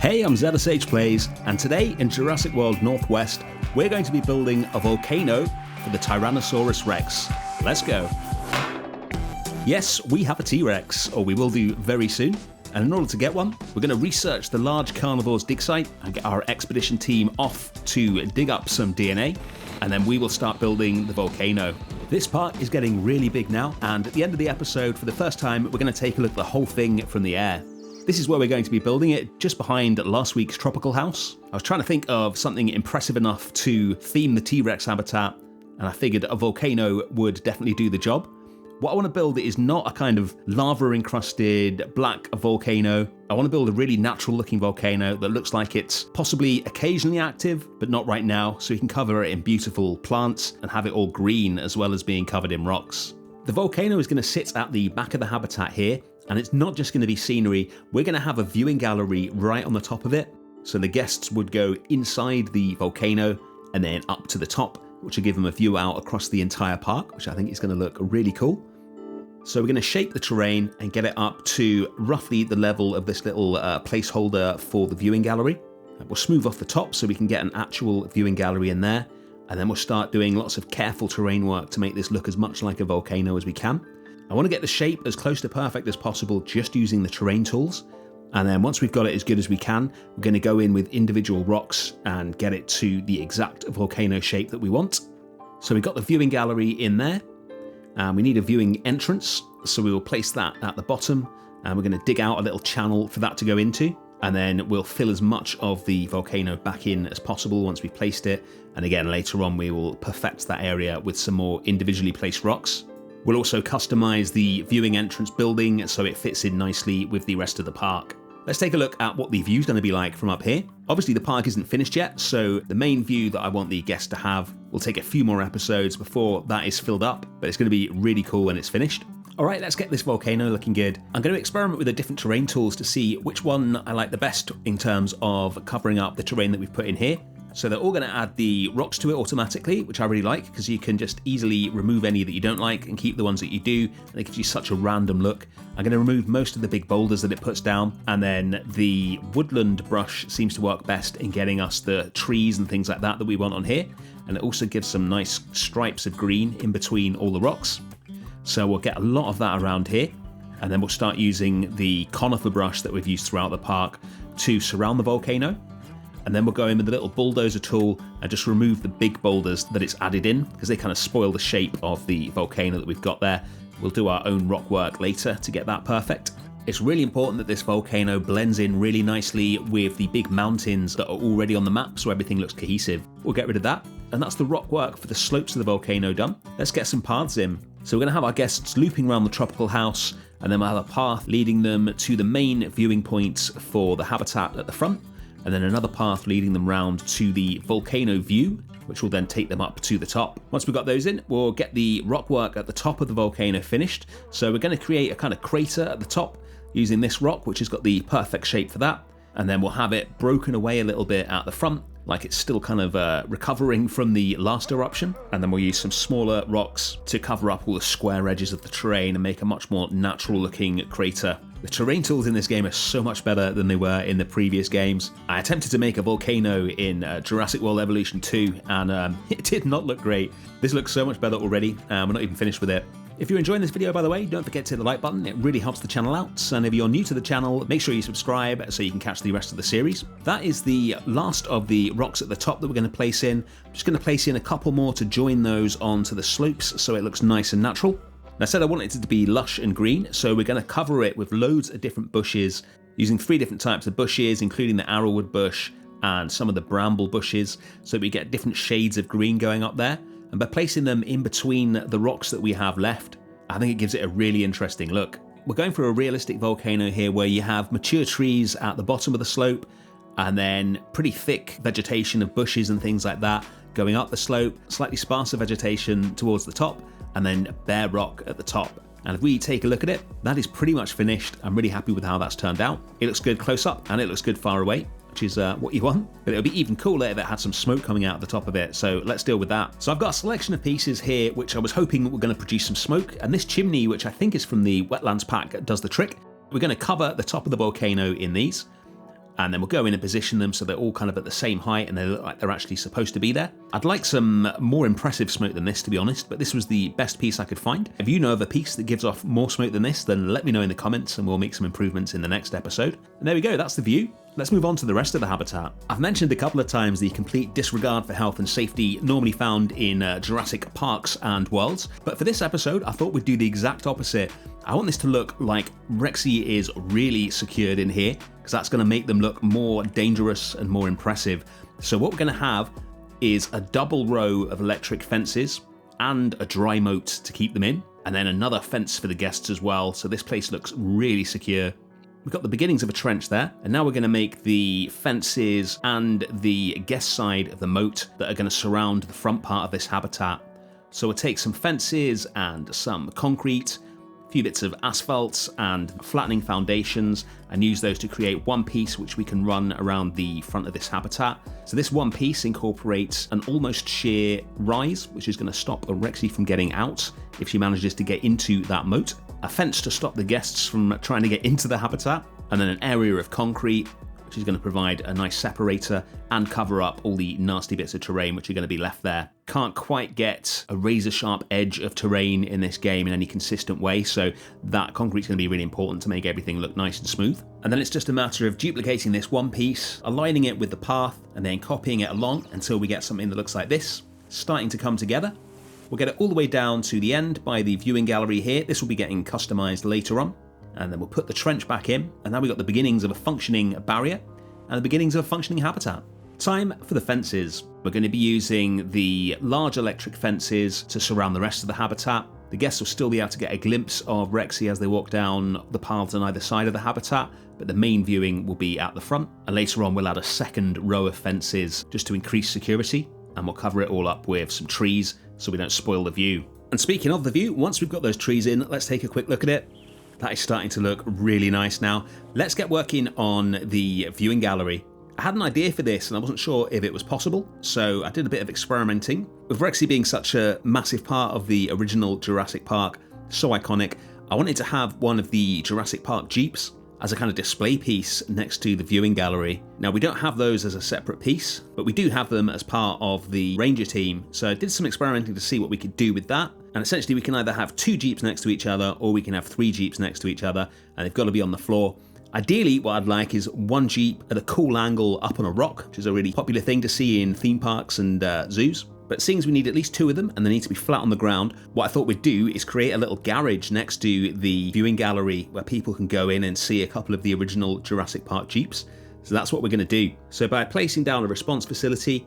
Hey, I'm ZSH Plays, and today in Jurassic World Northwest, we're going to be building a volcano for the Tyrannosaurus Rex. Let's go. Yes, we have a T-Rex, or we will do very soon. And in order to get one, we're going to research the large carnivore's dig site and get our expedition team off to dig up some DNA, and then we will start building the volcano. This part is getting really big now, and at the end of the episode, for the first time, we're going to take a look at the whole thing from the air. This is where we're going to be building it, just behind last week's tropical house. I was trying to think of something impressive enough to theme the T-Rex habitat, and I figured a volcano would definitely do the job. What I want to build is not a kind of lava-encrusted black volcano. I want to build a really natural-looking volcano that looks like it's possibly occasionally active, but not right now, so you can cover it in beautiful plants and have it all green as well as being covered in rocks. The volcano is going to sit at the back of the habitat here, and it's not just going to be scenery. We're going to have a viewing gallery right on the top of it, so the guests would go inside the volcano and then up to the top, which will give them a view out across the entire park, which I think is going to look really cool. So we're going to shape the terrain and get it up to roughly the level of this little placeholder for the viewing gallery. We'll smooth off the top so we can get an actual viewing gallery in there, and then we'll start doing lots of careful terrain work to make this look as much like a volcano as we can. I want to get the shape as close to perfect as possible just using the terrain tools, and then once we've got it as good as we can, we're going to go in with individual rocks and get it to the exact volcano shape that we want. So we've got the viewing gallery in there, and we need a viewing entrance, so we will place that at the bottom, and we're going to dig out a little channel for that to go into, and then we'll fill as much of the volcano back in as possible once we've placed it, and again later on we will perfect that area with some more individually placed rocks. We'll also customize the viewing entrance building so it fits in nicely with the rest of the park. Let's take a look at what the view's going to be like from up here. Obviously the park isn't finished yet, so the main view that I want the guests to have will take a few more episodes before that is filled up, but it's going to be really cool when it's finished. Alright, let's get this volcano looking good. I'm going to experiment with the different terrain tools to see which one I like the best in terms of covering up the terrain that we've put in here. So they're all going to add the rocks to it automatically, which I really like because you can just easily remove any that you don't like and keep the ones that you do, and it gives you such a random look. I'm going to remove most of the big boulders that it puts down, and then the woodland brush seems to work best in getting us the trees and things like that that we want on here, and it also gives some nice stripes of green in between all the rocks. So we'll get a lot of that around here, and then we'll start using the conifer brush that we've used throughout the park to surround the volcano. And then we'll go in with the little bulldozer tool and just remove the big boulders that it's added in because they kind of spoil the shape of the volcano that we've got there. We'll do our own rock work later to get that perfect. It's really important that this volcano blends in really nicely with the big mountains that are already on the map so everything looks cohesive. We'll get rid of that. And that's the rock work for the slopes of the volcano done. Let's get some paths in. So we're going to have our guests looping around the tropical house, and then we'll have a path leading them to the main viewing points for the habitat at the front, and then another path leading them round to the volcano view, which will then take them up to the top. Once we've got those in, we'll get the rock work at the top of the volcano finished. So we're going to create a kind of crater at the top using this rock, which has got the perfect shape for that. And then we'll have it broken away a little bit at the front, like it's still kind of recovering from the last eruption. And then we'll use some smaller rocks to cover up all the square edges of the terrain and make a much more natural looking crater. The terrain tools in this game are so much better than they were in the previous games. I attempted to make a volcano in Jurassic World Evolution 2, and it did not look great. This looks so much better already, and we're not even finished with it. If you're enjoying this video, by the way, don't forget to hit the like button. It really helps the channel out. And if you're new to the channel, make sure you subscribe so you can catch the rest of the series. That is the last of the rocks at the top that we're going to place in. I'm just going to place in a couple more to join those onto the slopes so it looks nice and natural. I said I wanted it to be lush and green, so we're going to cover it with loads of different bushes, using 3 different types of bushes, including the arrowwood bush and some of the bramble bushes, so we get different shades of green going up there. And by placing them in between the rocks that we have left, I think it gives it a really interesting look. We're going for a realistic volcano here where you have mature trees at the bottom of the slope, and then pretty thick vegetation of bushes and things like that going up the slope, slightly sparser vegetation towards the top, and then bare rock at the top. And if we take a look at it, that is pretty much finished. I'm really happy with how that's turned out. It looks good close up and it looks good far away, which is what you want. But it would be even cooler if it had some smoke coming out the top of it, so let's deal with that. So I've got a selection of pieces here which I was hoping were going to produce some smoke, and this chimney, which I think is from the wetlands pack, does the trick. We're going to cover the top of the volcano in these. and then we'll go in and position them so they're all kind of at the same height and they look like they're actually supposed to be there. I'd like some more impressive smoke than this, to be honest, but this was the best piece I could find. If you know of a piece that gives off more smoke than this, then let me know in the comments and we'll make some improvements in the next episode. And there we go, that's the view. Let's move on to the rest of the habitat. I've mentioned a couple of times the complete disregard for health and safety normally found in Jurassic parks and worlds, but for this episode I thought we'd do the exact opposite. I want this to look like Rexy is really secured in here, because that's going to make them look more dangerous and more impressive. So what we're going to have is a double row of electric fences and a dry moat to keep them in, and then another fence for the guests as well, so this place looks really secure. We've got the beginnings of a trench there, and now we're going to make the fences and the guest side of the moat that are going to surround the front part of this habitat. So we'll take some fences and some concrete, a few bits of asphalt and flattening foundations, and use those to create one piece which we can run around the front of this habitat. So this one piece incorporates an almost sheer rise, which is going to stop a Rexy from getting out if she manages to get into that moat. A fence to stop the guests from trying to get into the habitat, and then an area of concrete which is going to provide a nice separator and cover up all the nasty bits of terrain which are going to be left there. Can't quite get a razor sharp edge of terrain in this game in any consistent way, so that concrete's going to be really important to make everything look nice and smooth. And then it's just a matter of duplicating this one piece, aligning it with the path, and then copying it along until we get something that looks like this, starting to come together. We'll get it all the way down to the end by the viewing gallery here. This will be getting customized later on. And then we'll put the trench back in, and now we've got the beginnings of a functioning barrier and the beginnings of a functioning habitat. Time for the fences. We're going to be using the large electric fences to surround the rest of the habitat. The guests will still be able to get a glimpse of Rexy as they walk down the paths on either side of the habitat, but the main viewing will be at the front. And later on we'll add a second row of fences just to increase security, and we'll cover it all up with some trees so we don't spoil the view. And speaking of the view, once we've got those trees in, let's take a quick look at it. That is starting to look really nice now. Let's get working on the viewing gallery. I had an idea for this and I wasn't sure if it was possible, so I did a bit of experimenting. With Rexy being such a massive part of the original Jurassic Park, so iconic, I wanted to have one of the Jurassic Park Jeeps as a kind of display piece next to the viewing gallery. Now we don't have those as a separate piece, but we do have them as part of the Ranger team, so I did some experimenting to see what we could do with that. And essentially we can either have 2 Jeeps next to each other or we can have 3 Jeeps next to each other, and they've got to be on the floor. Ideally what I'd like is one Jeep at a cool angle up on a rock, which is a really popular thing to see in theme parks and zoos. But seeing as we need at least 2 of them and they need to be flat on the ground, what I thought we'd do is create a little garage next to the viewing gallery where people can go in and see a couple of the original Jurassic Park Jeeps. So that's what we're going to do. So by placing down a response facility,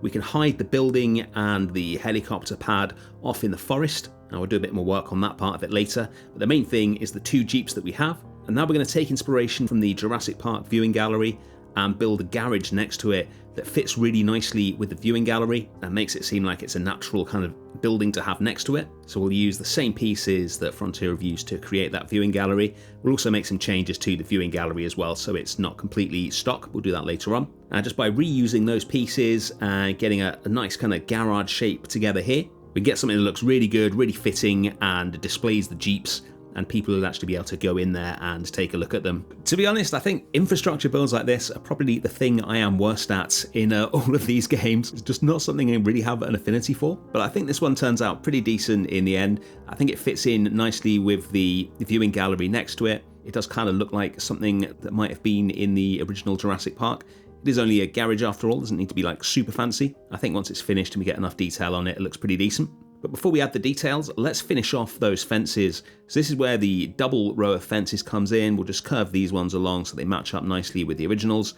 we can hide the building and the helicopter pad off in the forest. And we'll do a bit more work on that part of it later. But the main thing is the 2 Jeeps that we have. And now we're going to take inspiration from the Jurassic Park viewing gallery and build a garage next to it that fits really nicely with the viewing gallery and makes it seem like it's a natural kind of building to have next to it. So we'll use the same pieces that Frontier have used to create that viewing gallery. We'll also make some changes to the viewing gallery as well, so it's not completely stock. We'll do that later on. And just by reusing those pieces and getting a nice kind of garage shape together here, we get something that looks really good, really fitting, and displays the Jeeps, and people will actually be able to go in there and take a look at them. To be honest, I think infrastructure builds like this are probably the thing I am worst at in all of these games. It's just not something I really have an affinity for, but I think this one turns out pretty decent in the end. I think it fits in nicely with the viewing gallery next to it. It does kind of look like something that might have been in the original Jurassic Park. It is only a garage after all, it doesn't need to be like super fancy. I think once it's finished and we get enough detail on it, it looks pretty decent. But before we add the details, let's finish off those fences. So this is where the double row of fences comes in. We'll just curve these ones along so they match up nicely with the originals.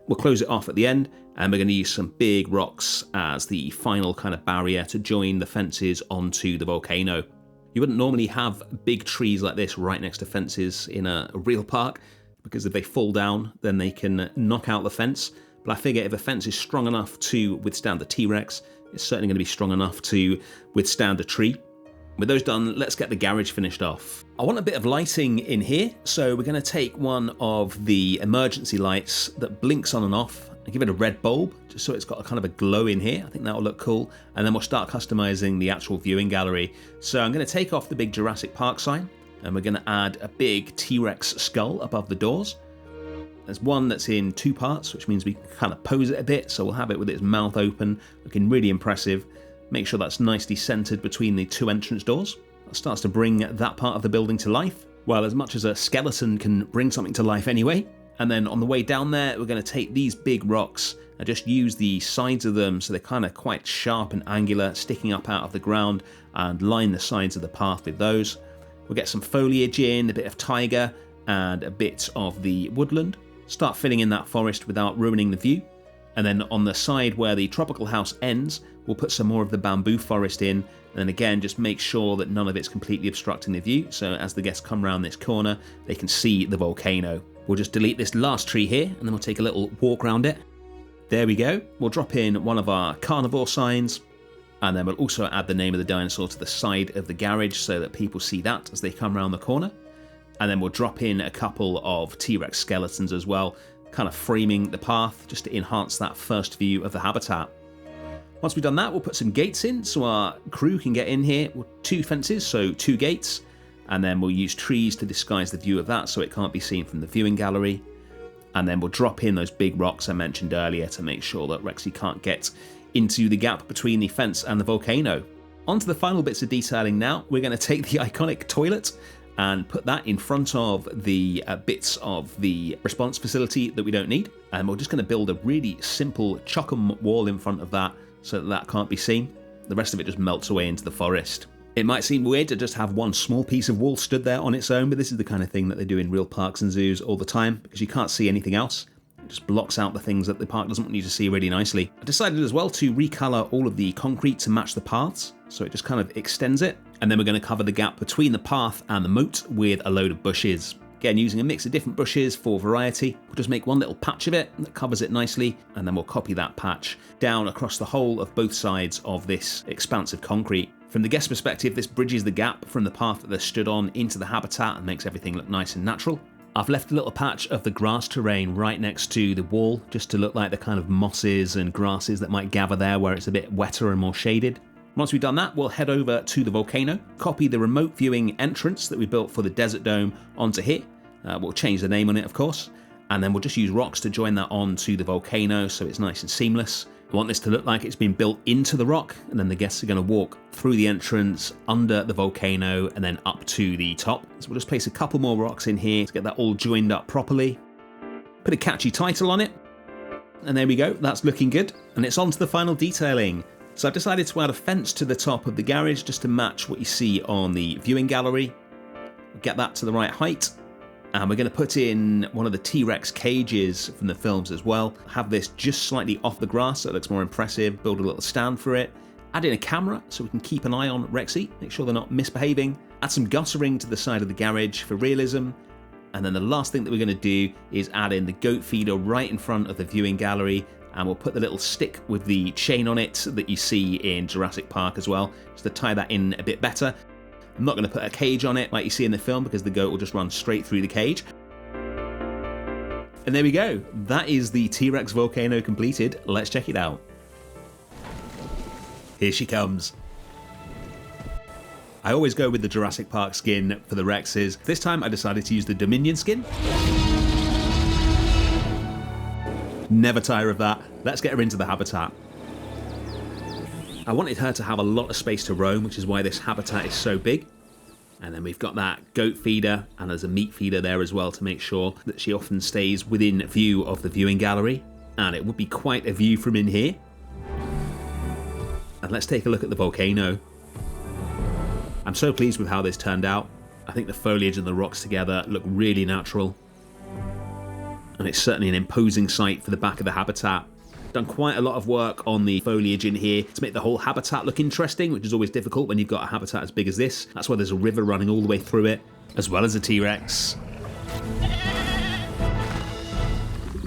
We'll close it off at the end, and we're going to use some big rocks as the final kind of barrier to join the fences onto the volcano. You wouldn't normally have big trees like this right next to fences in a real park, because if they fall down, then they can knock out the fence. But I figure if a fence is strong enough to withstand the T-Rex, it's certainly going to be strong enough to withstand a tree. With those done, let's get the garage finished off. I want a bit of lighting in here, so we're going to take one of the emergency lights that blinks on and off and give it a red bulb, just so it's got a kind of a glow in here. I think that will look cool. And then we'll start customizing the actual viewing gallery. So I'm going to take off the big Jurassic Park sign, and we're going to add a big T-Rex skull above the doors. There's one that's in 2 parts, which means we can kind of pose it a bit, so we'll have it with its mouth open, looking really impressive. Make sure that's nicely centered between the 2 entrance doors. That starts to bring that part of the building to life. Well, as much as a skeleton can bring something to life anyway. And then on the way down there, we're going to take these big rocks and just use the sides of them so they're kind of quite sharp and angular, sticking up out of the ground, and line the sides of the path with those. We'll get some foliage in, a bit of taiga, and a bit of the woodland. Start filling in that forest without ruining the view. And then on the side where the tropical house ends, we'll put some more of the bamboo forest in, and then again just make sure that none of it's completely obstructing the view, so as the guests come around this corner they can see the volcano. We'll just delete this last tree here, and then we'll take a little walk around it. There we go. We'll drop in one of our carnivore signs, and then we'll also add the name of the dinosaur to the side of the garage so that people see that as they come around the corner. And then we'll drop in a couple of T-Rex skeletons as well, kind of framing the path just to enhance that first view of the habitat. Once we've done that, we'll put some gates in so our crew can get in here. 2 fences, so 2 gates, and then we'll use trees to disguise the view of that so it can't be seen from the viewing gallery. And then we'll drop in those big rocks I mentioned earlier to make sure that Rexy can't get into the gap between the fence and the volcano. On to the final bits of detailing now. We're going to take the iconic toilet and put that in front of the bits of the response facility that we don't need. And we're just going to build a really simple chock-em wall in front of that so that that can't be seen. The rest of it just melts away into the forest. It might seem weird to just have one small piece of wall stood there on its own, but this is the kind of thing that they do in real parks and zoos all the time because you can't see anything else. It just blocks out the things that the park doesn't want you to see really nicely. I decided as well to recolor all of the concrete to match the paths, so it just kind of extends it. And then we're going to cover the gap between the path and the moat with a load of bushes. Again, using a mix of different bushes for variety. We'll just make one little patch of it that covers it nicely, and then we'll copy that patch down across the whole of both sides of this expanse of concrete. From the guest perspective, this bridges the gap from the path that they're stood on into the habitat and makes everything look nice and natural. I've left a little patch of the grass terrain right next to the wall, just to look like the kind of mosses and grasses that might gather there where it's a bit wetter and more shaded. Once we've done that, we'll head over to the volcano, copy the remote viewing entrance that we built for the desert dome onto here. We'll change the name on it, of course, and then we'll just use rocks to join that onto the volcano so it's nice and seamless. I want this to look like it's been built into the rock, and then the guests are going to walk through the entrance, under the volcano, and then up to the top. So we'll just place a couple more rocks in here to get that all joined up properly. Put a catchy title on it, and there we go, that's looking good. And it's on to the final detailing. So I've decided to add a fence to the top of the garage just to match what you see on the viewing gallery. Get that to the right height. And we're going to put in one of the T-Rex cages from the films as well. Have this just slightly off the grass so it looks more impressive. Build a little stand for it. Add in a camera so we can keep an eye on Rexy, make sure they're not misbehaving. Add some guttering to the side of the garage for realism. And then the last thing that we're going to do is add in the goat feeder right in front of the viewing gallery. And we'll put the little stick with the chain on it that you see in Jurassic Park as well, just to tie that in a bit better. I'm not going to put a cage on it like you see in the film because the goat will just run straight through the cage. And there we go. That is the T-Rex volcano completed. Let's check it out. Here she comes. I always go with the Jurassic Park skin for the Rexes. This time I decided to use the Dominion skin. Never tire of that. Let's get her into the habitat. I wanted her to have a lot of space to roam, which is why this habitat is so big. And then we've got that goat feeder, and there's a meat feeder there as well to make sure that she often stays within view of the viewing gallery. And it would be quite a view from in here. And let's take a look at the volcano. I'm so pleased with how this turned out. I think the foliage and the rocks together look really natural. And it's certainly an imposing sight for the back of the habitat. Done quite a lot of work on the foliage in here to make the whole habitat look interesting, which is always difficult when you've got a habitat as big as this. That's why there's a river running all the way through it, as well as a T-Rex.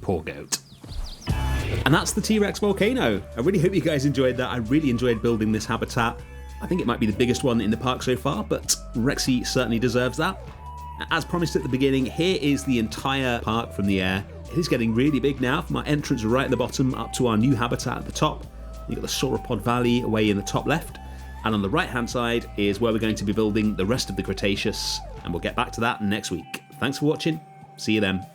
Poor goat. And that's the T-Rex volcano. I really hope you guys enjoyed that. I really enjoyed building this habitat. I think it might be the biggest one in the park so far, but Rexy certainly deserves that. As promised at the beginning, here is the entire park from the air. It is getting really big now, from our entrance right at the bottom up to our new habitat at the top. You've got the Sauropod Valley away in the top left, and on the right hand side is where we're going to be building the rest of the Cretaceous, and we'll get back to that next week. Thanks for watching, see you then.